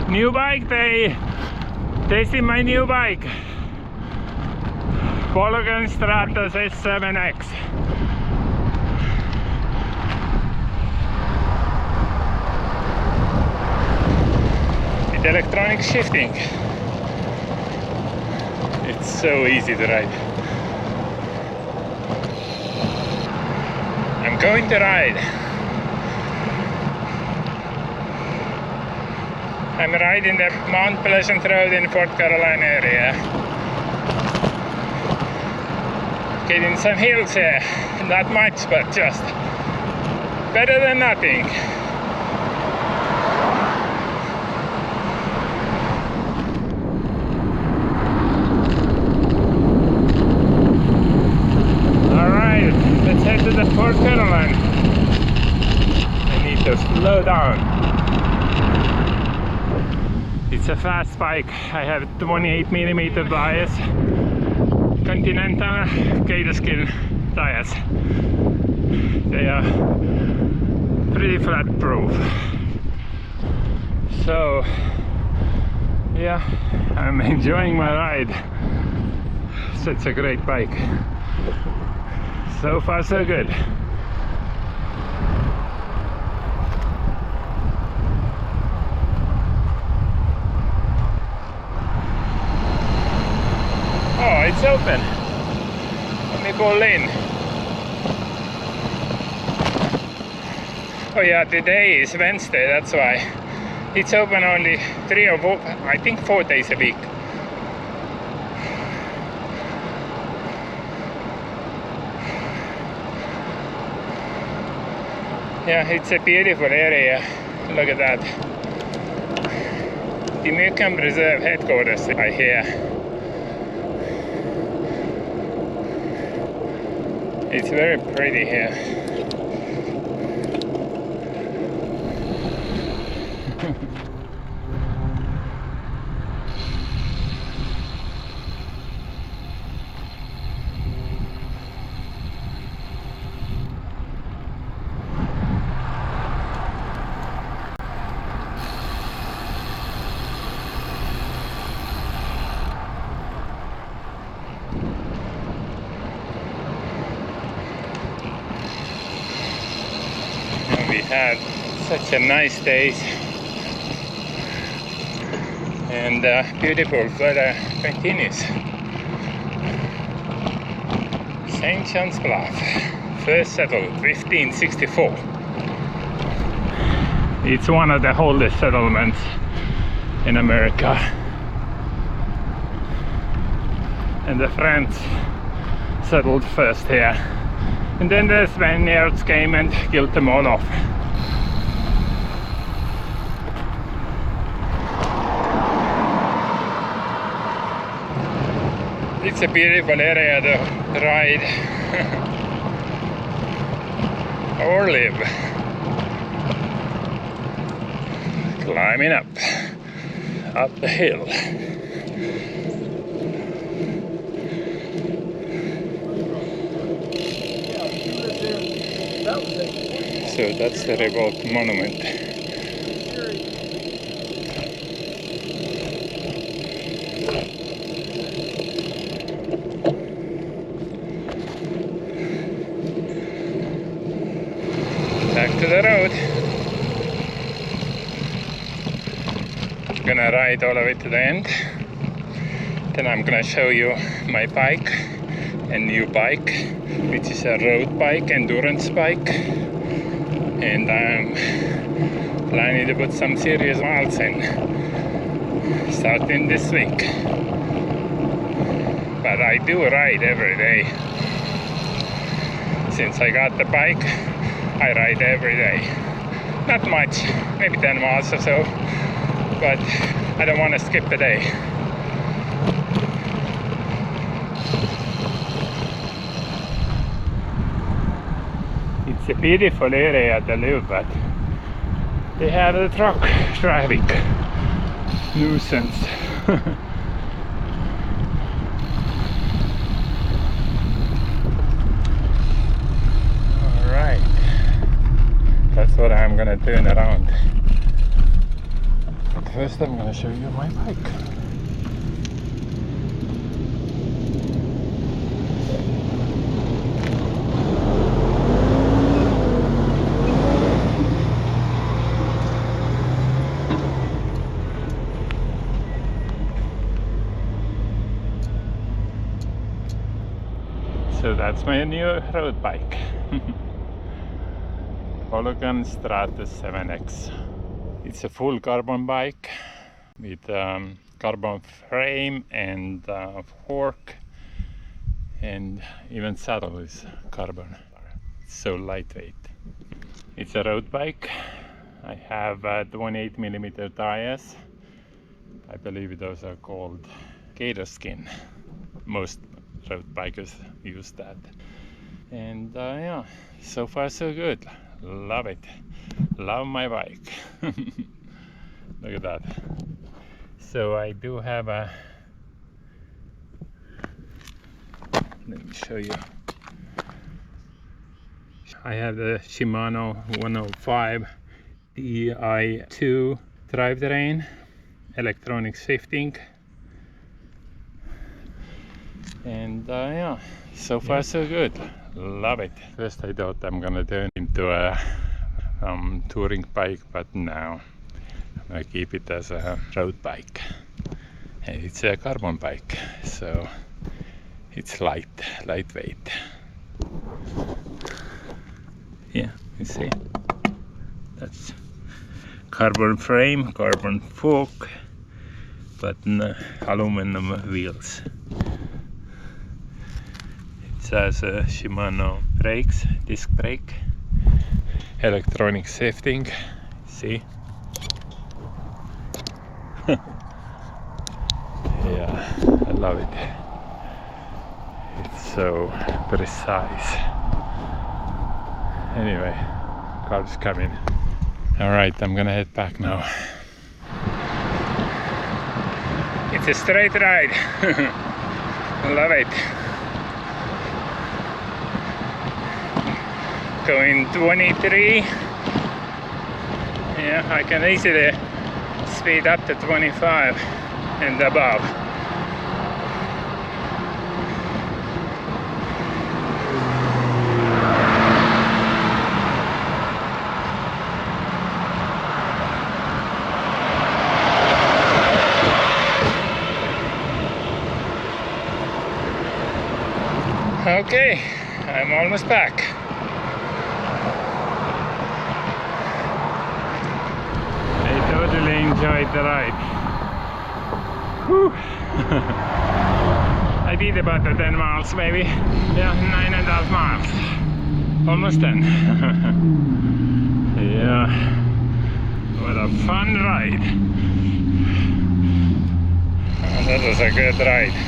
New bike day. Tasting my new bike. Polygon Strattos S7X. With electronic shifting. It's so easy to ride. I'm going to ride. I'm riding the Mount Pleasant Road in Fort Carolina area. Getting some hills here, not much, but just better than nothing. Alright, let's head to the Fort Carolina. I need to slow down. It's a fast bike. I have 28mm bias, Continental Gator Skin tires. They are pretty flat proof. So yeah, I'm enjoying my ride. Such a great bike. So far so good. Oh, it's open. Let me pull in. Oh yeah, today is Wednesday, that's why. It's open only 3 or 4, I think 4 days a week. Yeah, it's a beautiful area. Look at that. The Muckham Reserve headquarters, I hear. It's very pretty here. We had such a nice days and beautiful weather continues. St. John's Bluff, first settled 1564. It's one of the oldest settlements in America, and the French settled first here. And then the Spaniards came and killed them all off. It's a beautiful area to ride or live. Climbing up the hill. So that's the Revolt Monument. Back to the road. I'm gonna ride all the way to the end. Then I'm gonna show you my bike, a new bike, which is a road bike, endurance bike. And I'm planning to put some serious miles in starting this week. But I do ride every day. Since I got the bike, I ride every day. Not much, maybe 10 miles or so, but I don't want to skip a day. It's a beautiful area to live, but they have the truck traffic nuisance. Alright, that's what I'm gonna turn around. first I'm gonna show you my bike. So that's my new road bike. Polygon Strattos S7X. It's a full carbon bike with carbon frame and fork, and even saddle is carbon. It's so lightweight. It's a road bike. I have 28mm tires. I believe those are called gator skin. Most road bikers use that. And yeah, so far so good. Love it. Love my bike. Look at that. So I do have a, let me show you. I have the Shimano 105 Di2 drivetrain, electronic shifting. And yeah, so far so good. Love it. First I thought I'm gonna turn into a touring bike, but now I'm gonna keep it as a road bike. And it's a carbon bike, so it's lightweight. Yeah, you see, that's carbon frame, carbon fork, but aluminum wheels. It has a Shimano brakes, disc brake, electronic shifting. See? Yeah, I love it. It's so precise. Anyway, car's coming. Alright, I'm gonna head back now. It's a straight ride. I love it. Going 23. Yeah, I can easily speed up to 25 and above. Okay, I'm almost back. I totally enjoyed the ride. Whew. I did about 10 miles maybe. Yeah, 9.5 miles. Almost 10. Yeah, what a fun ride. That was a good ride.